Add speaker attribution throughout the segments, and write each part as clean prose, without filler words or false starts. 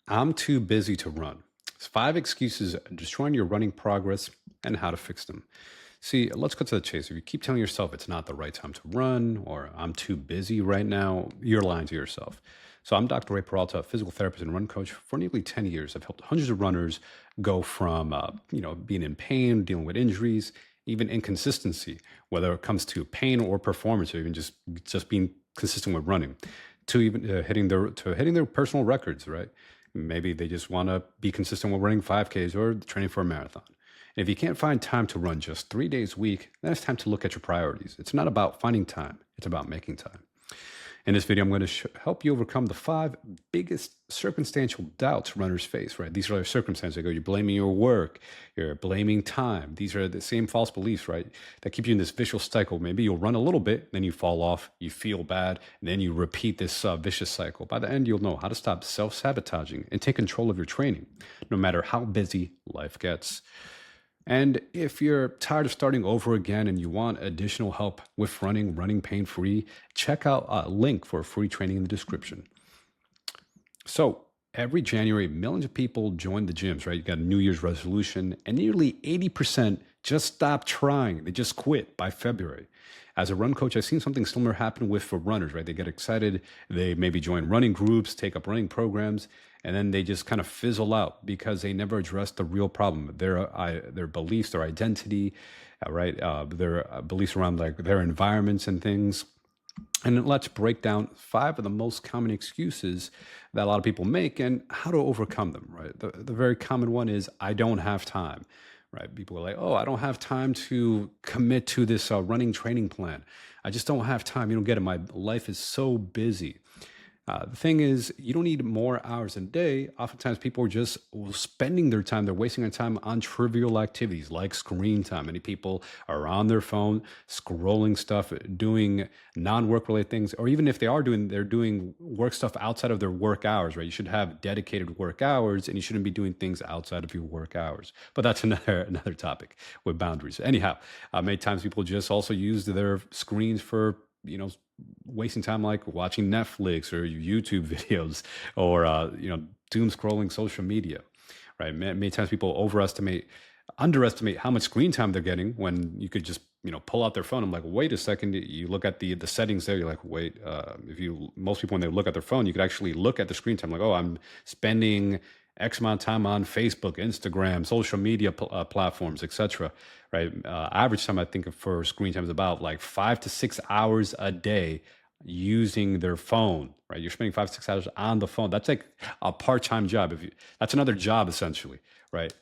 Speaker 1: I'm too busy to run. It's 5 excuses destroying your running progress and how to fix them. See, let's cut to the chase. If you keep telling yourself it's not the right time to run or I'm too busy right now, you're lying to yourself. So I'm Dr. Peralta, a physical therapist and run coach. For nearly 10 years, I've helped hundreds of runners go from being in pain, dealing with injuries, even inconsistency, whether it comes to pain or performance, or even just being consistent with running, to even hitting their personal records, right? Maybe they just want to be consistent with running 5Ks or training for a marathon. And if you can't find time to run just 3 days a week, then it's time to look at your priorities. It's not about finding time, it's about making time. In this video, I'm going to help you overcome the 5 biggest circumstantial doubts runners face, right? These are the circumstances. You're blaming your work, you're blaming time. These are the same false beliefs, right? That keep you in this vicious cycle. Maybe you'll run a little bit, then you fall off, you feel bad, and then you repeat this vicious cycle. By the end, you'll know how to stop self-sabotaging and take control of your training, no matter how busy life gets. And if you're tired of starting over again and you want additional help with running pain-free, check out a link for free training in the description. So every January, millions of people join the gyms, right? You got a New Year's resolution, and nearly 80% just stop trying. They just quit by February. As a run coach, I've seen something similar happen for runners, right? They get excited, they maybe join running groups, take up running programs, and then they just kind of fizzle out because they never address the real problem, their beliefs, their identity, right? Their beliefs around like their environments and things. And let's break down 5 of the most common excuses that a lot of people make and how to overcome them, right? The very common one is, I don't have time, right? People are like, oh, I don't have time to commit to this running training plan. I just don't have time. You don't get it. My life is so busy. The thing is, you don't need more hours a day. Oftentimes, people are just spending their time, they're wasting their time on trivial activities like screen time. Many people are on their phone, scrolling stuff, doing non-work related things, or even if they're doing work stuff outside of their work hours, right? You should have dedicated work hours and you shouldn't be doing things outside of your work hours. But that's another topic with boundaries. Anyhow, many times people just also use their screens for, wasting time like watching Netflix or YouTube videos or doom scrolling social media, right? Many times people underestimate how much screen time they're getting when you could just pull out their phone. I'm like, wait a second. You look at the settings there. You're like, wait. Most people when they look at their phone, you could actually look at the screen time. Like, oh, I'm spending X amount of time on Facebook, Instagram, social media platforms, etc. Right? Average time I think for screen time is about like 5 to 6 hours a day using their phone. Right? You're spending 5 to 6 hours on the phone. That's like a part-time job. That's another job essentially, right?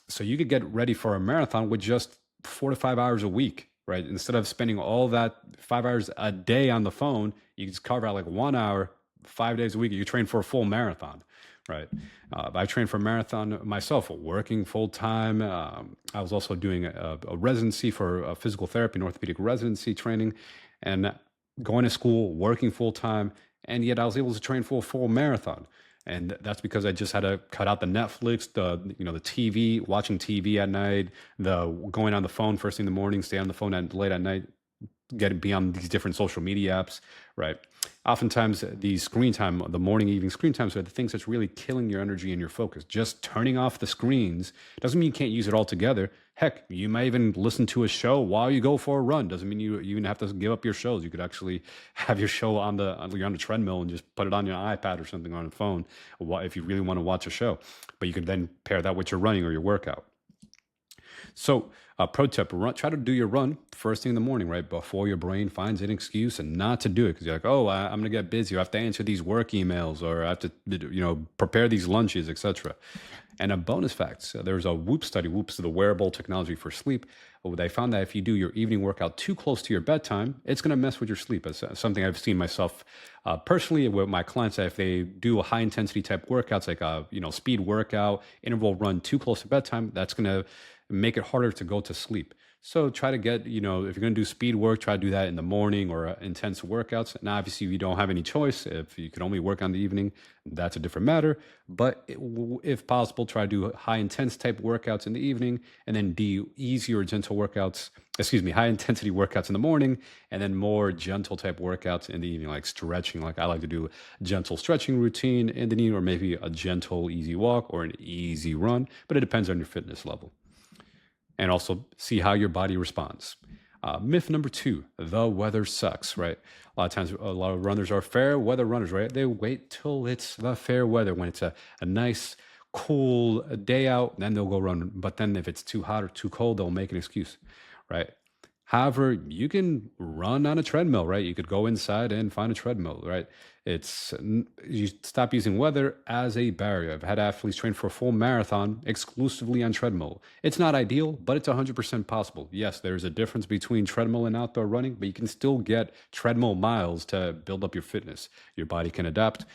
Speaker 1: So you could get ready for a marathon with just 4 to 5 hours a week, right? Instead of spending all that 5 hours a day on the phone, you just carve out like 1 hour, 5 days a week. You train for a full marathon, right? I trained for a marathon myself, working full time. I was also doing a residency for a physical therapy and orthopedic residency training, and going to school, working full time, and yet I was able to train for a full marathon. And that's because I just had to cut out the Netflix, the TV, watching TV at night, the going on the phone first thing in the morning, stay on the phone late at night, be on these different social media apps, right? Oftentimes, the screen time, the morning, evening screen times are the things that's really killing your energy and your focus. Just turning off the screens doesn't mean you can't use it altogether. Heck, you might even listen to a show while you go for a run. Doesn't mean you even have to give up your shows. You could actually have your show you're on the treadmill and just put it on your iPad or something on a phone if you really want to watch a show. But you can then pair that with your running or your workout. So, pro tip, try to do your run first thing in the morning, right? Before your brain finds an excuse and not to do it. Because you're like, oh, I'm going to get busy. Or I have to answer these work emails or I have to, prepare these lunches, etc. And a bonus fact, so there's a Whoop study. Whoop is the wearable technology for sleep. They found that if you do your evening workout too close to your bedtime, it's going to mess with your sleep. It's something I've seen myself personally with my clients. That if they do a high intensity type workouts, like a speed workout, interval run too close to bedtime, that's going to make it harder to go to sleep. So try to get, if you're going to do speed work, try to do that in the morning or intense workouts. And obviously, you don't have any choice. If you can only work on the evening, that's a different matter. But if possible, try to do high intense type workouts in the evening and then do easier, gentle workouts, high intensity workouts in the morning and then more gentle type workouts in the evening, like stretching. Like I like to do a gentle stretching routine in the evening or maybe a gentle, easy walk or an easy run. But it depends on your fitness level and also see how your body responds. Myth number 2, the weather sucks, right? A lot of times, a lot of runners are fair weather runners, right? They wait till it's the fair weather when it's a nice, cool day out, then they'll go run. But then if it's too hot or too cold, they'll make an excuse, right? However, you can run on a treadmill, right? You could go inside and find a treadmill, right? You stop using weather as a barrier. I've had athletes train for a full marathon exclusively on treadmill. It's not ideal, but it's 100% possible. Yes, there's a difference between treadmill and outdoor running, but you can still get treadmill miles to build up your fitness. Your body can adapt.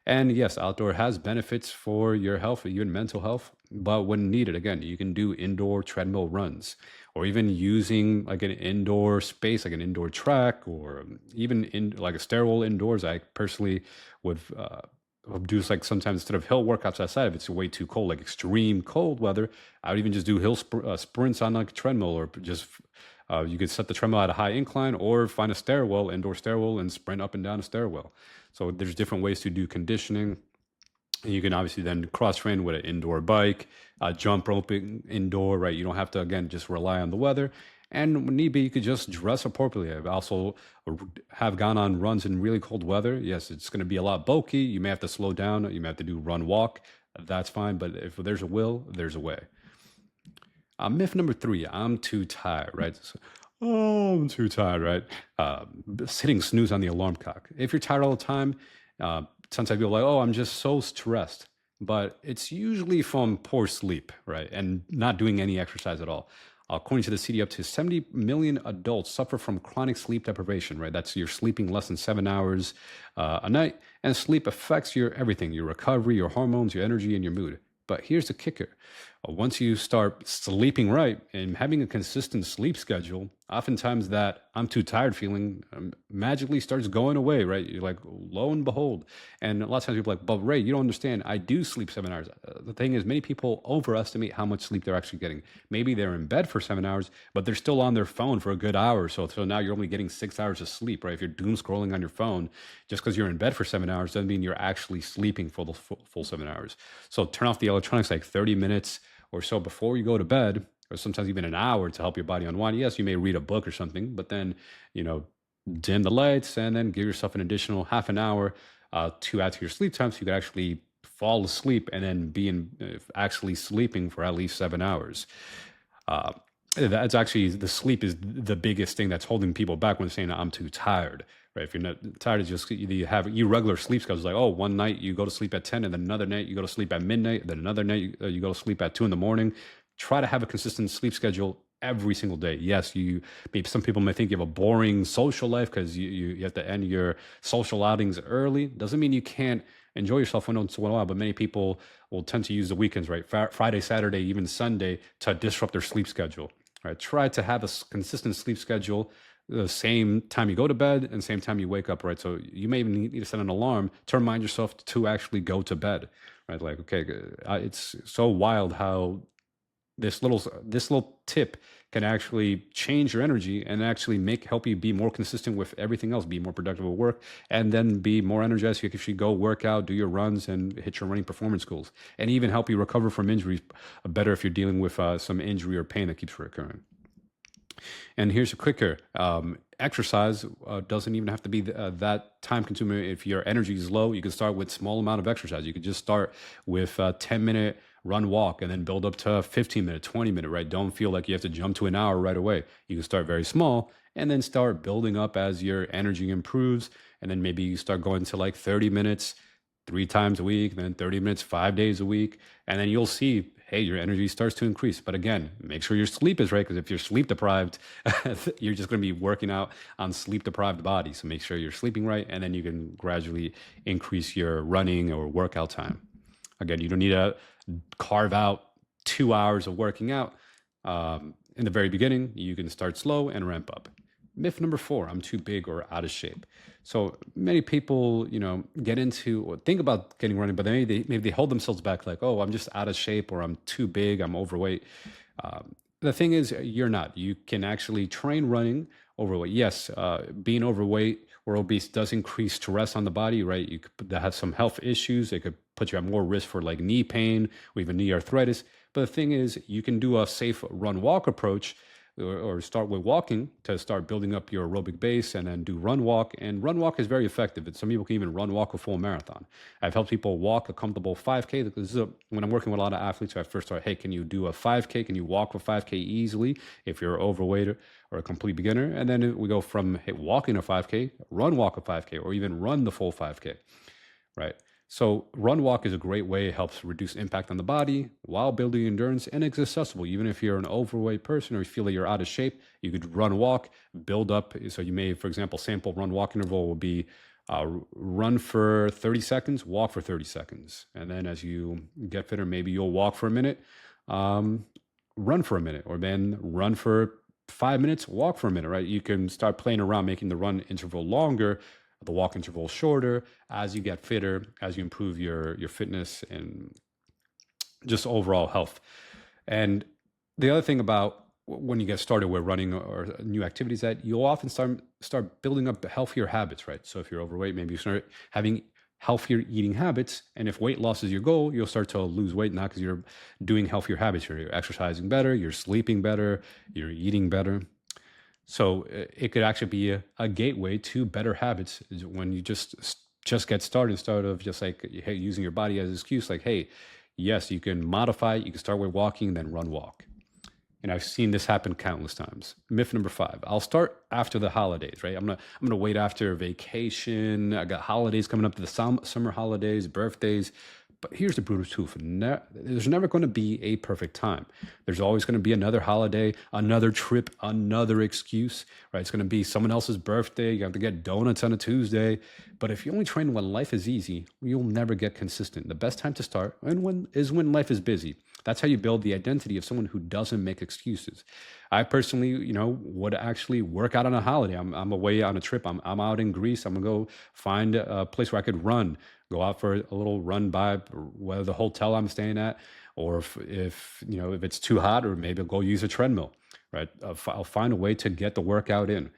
Speaker 1: And yes, outdoor has benefits for your health, even mental health. But when needed, again, you can do indoor treadmill runs or even using like an indoor space, like an indoor track or even in like a stairwell indoors. I personally would do like sometimes instead of hill workouts outside, if it's way too cold, like extreme cold weather, I would even just do sprints on like a treadmill or just you could set the treadmill at a high incline or find a stairwell, indoor stairwell, and sprint up and down a stairwell. So there's different ways to do conditioning. And you can obviously then cross train with an indoor bike, jump roping indoor, right? You don't have to, again, just rely on the weather. And when need be, you could just dress appropriately. I've also have gone on runs in really cold weather. Yes, it's going to be a lot bulky. You may have to slow down. You may have to do run walk. That's fine. But if there's a will, there's a way. Myth number 3, I'm too tired, right? So, oh, I'm too tired, right? Hitting snooze on the alarm clock. If you're tired all the time, sometimes people are like, oh, I'm just so stressed. But it's usually from poor sleep, right? And not doing any exercise at all. According to the CD, up to 70 million adults suffer from chronic sleep deprivation, right? That's you're sleeping less than 7 hours a night. And sleep affects your everything, your recovery, your hormones, your energy, and your mood. But here's the kicker. Once you start sleeping right and having a consistent sleep schedule, oftentimes that I'm too tired feeling magically starts going away, right? You're like, lo and behold. And a lot of times people are like, but Ray, you don't understand. I do sleep 7 hours. The thing is, many people overestimate how much sleep they're actually getting. Maybe they're in bed for 7 hours, but they're still on their phone for a good hour. So now you're only getting 6 hours of sleep, right? If you're doom scrolling on your phone, just because you're in bed for 7 hours doesn't mean you're actually sleeping for the full 7 hours. So turn off the electronics like 30 minutes or so before you go to bed, or sometimes even an hour to help your body unwind. Yes, you may read a book or something, but then, dim the lights and then give yourself an additional half an hour to add to your sleep time so you can actually fall asleep and then actually sleeping for at least 7 hours. That's actually, the sleep is the biggest thing that's holding people back when saying I'm too tired. Right? If you're not tired, it's just you have irregular sleep schedules. Like, oh, one night you go to sleep at 10, and then another night you go to sleep at midnight, then another night you go to sleep at 2 in the morning. Try to have a consistent sleep schedule every single day. Yes, maybe some people may think you have a boring social life because you have to end your social outings early. Doesn't mean you can't enjoy yourself once in a while, but many people will tend to use the weekends, right? Friday, Saturday, even Sunday to disrupt their sleep schedule. Right? Try to have a consistent sleep schedule, the same time you go to bed and same time you wake up, right? So you may even need to set an alarm to remind yourself to actually go to bed, right? Like, okay, it's so wild how this little tip can actually change your energy and actually help you be more consistent with everything else, be more productive at work, and then be more energized. You can actually go work out, do your runs, and hit your running performance goals, and even help you recover from injuries better if you're dealing with some injury or pain that keeps recurring. And here's a quicker exercise doesn't even have to be that time consuming. If your energy is low, you can start with small amount of exercise. You could just start with a 10-minute run walk and then build up to 15-minute, 20-minute, right? Don't feel like you have to jump to an hour right away. You can start very small and then start building up as your energy improves. And then maybe you start going to like 30 minutes 3 times a week, then 30 minutes 5 days a week. And then you'll see, hey, your energy starts to increase. But again, make sure your sleep is right, because if you're sleep deprived, you're just going to be working out on sleep deprived body. So make sure you're sleeping right, and then you can gradually increase your running or workout time. Again, you don't need to carve out 2 hours of working out. In the very beginning, you can start slow and ramp up. Myth number 4, I'm too big or out of shape. So many people, get into or think about getting running, but maybe they hold themselves back like, oh, I'm just out of shape or I'm too big, I'm overweight. The thing is, you're not. You can actually train running overweight. Yes, being overweight or obese does increase stress on the body, right? You could have some health issues. It could put you at more risk for like knee pain or even knee arthritis. But the thing is, you can do a safe run walk approach or start with walking to start building up your aerobic base and then do run walk. And run walk is very effective. Some people can even run walk a full marathon. I've helped people walk a comfortable 5K. When I'm working with a lot of athletes, I first start, hey, can you do a 5K? Can you walk a 5K easily if you're overweight or a complete beginner? And then we go from walking a 5K, run walk a 5K, or even run the full 5K, right? So run walk is a great way. It helps reduce impact on the body while building endurance, and it's accessible. Even if you're an overweight person or you feel that you're out of shape, you could run walk, build up. So you may, for example, sample run walk interval will be run for 30 seconds, walk for 30 seconds. And then as you get fitter, maybe you'll walk for a minute, run for a minute, or then run for 5 minutes, walk for a minute, right? You can start playing around, making the run interval longer, the walk interval shorter as you get fitter, as you improve your fitness and just overall health. And the other thing about when you get started with running or new activities, that you'll often start building up healthier habits, right? So if you're overweight, maybe you start having healthier eating habits. And if weight loss is your goal, you'll start to lose weight now because you're doing healthier habits. You're exercising better, you're sleeping better, you're eating better. So it could actually be a gateway to better habits when you just get started instead of just like, hey, using your body as an excuse. Like, hey, yes, you can modify it. You can start with walking, then run walk. And I've seen this happen countless times. Myth number 5, I'll start after the holidays, right? I'm gonna wait after vacation. I got holidays coming up, the summer holidays, birthdays. But here's the brutal truth. There's never going to be a perfect time. There's always going to be another holiday, another trip, another excuse, right? It's going to be someone else's birthday. You have to get donuts on a Tuesday. But if you only train when life is easy, you'll never get consistent. The best time to start is when life is busy. That's how you build the identity of someone who doesn't make excuses. I personally, would actually work out on a holiday. I'm away on a trip. I'm out in Greece. I'm gonna go find a place where I could run, go out for a little run by whether the hotel I'm staying at, or if it's too hot, or maybe I'll go use a treadmill, right? I'll find a way to get the workout in.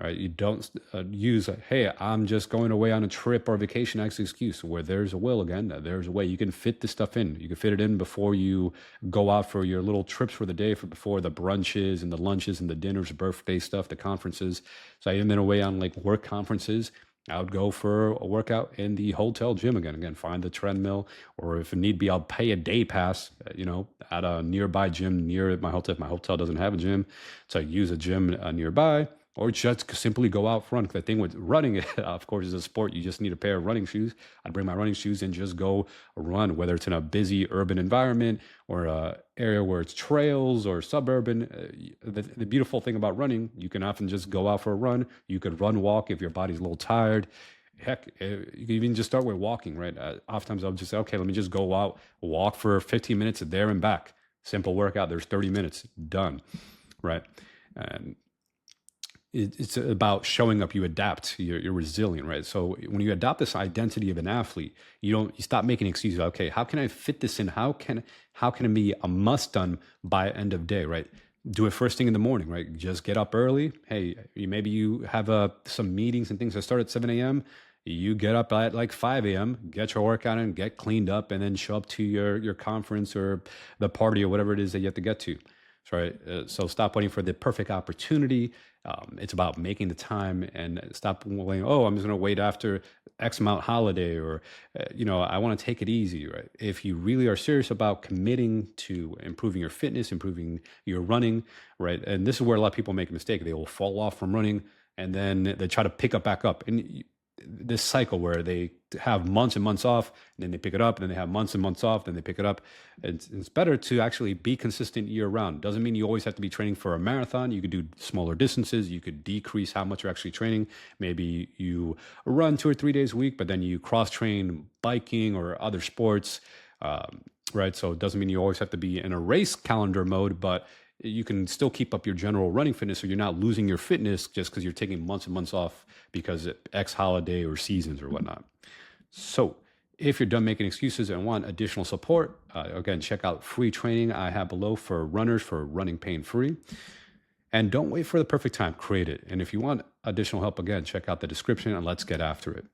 Speaker 1: All right, you don't use, hey, I'm just going away on a trip or vacation as an excuse. Where there's a will, again, there's a way. You can fit this stuff in. You can fit it in before you go out for your little trips for the day, before the brunches and the lunches and the dinners, birthday stuff, the conferences. So I even been away on like work conferences. I would go for a workout in the hotel gym again, find the treadmill, or if need be, I'll pay a day pass, at a nearby gym near my hotel. If my hotel doesn't have a gym, so I use a gym nearby. Or just simply go out front. The thing with running, of course, is a sport. You just need a pair of running shoes. I'd bring my running shoes and just go run, whether it's in a busy urban environment or an area where it's trails or suburban. The beautiful thing about running, you can often just go out for a run. You could run walk if your body's a little tired. Heck, you can even just start with walking, right? Oftentimes I'll just say, okay, let me just go out, walk for 15 minutes there and back. Simple workout. There's 30 minutes, done, right? And it's about showing up. You adapt. You're resilient, right? So when you adopt this identity of an athlete, you stop making excuses. Okay, how can I fit this in? How can it be a must done by end of day, right? Do it first thing in the morning, right? Just get up early. Hey, maybe you have some meetings and things that start at 7 a.m. You get up at like 5 a.m., get your workout in, get cleaned up, and then show up to your conference or the party or whatever it is that you have to get to. Right. So stop waiting for the perfect opportunity. It's about making the time, and stop waiting. Oh, I'm just going to wait after X amount holiday, or, I want to take it easy. Right. If you really are serious about committing to improving your fitness, improving your running, right. And this is where a lot of people make a mistake. They will fall off from running and then they try to pick up back up. And this cycle where they have months and months off, and then they pick it up, and then they have months and months off, then they pick it up. It's better to actually be consistent year round. Doesn't mean you always have to be training for a marathon. You could do smaller distances. You could decrease how much you're actually training. Maybe you run 2 or 3 days a week, but then you cross train biking or other sports, right? So it doesn't mean you always have to be in a race calendar mode, but you can still keep up your general running fitness so you're not losing your fitness just because you're taking months and months off because of X holiday or seasons or whatnot. So, if you're done making excuses and want additional support, again, check out free training I have below for runners for running pain free. And don't wait for the perfect time, create it. And if you want additional help, again, check out the description and let's get after it.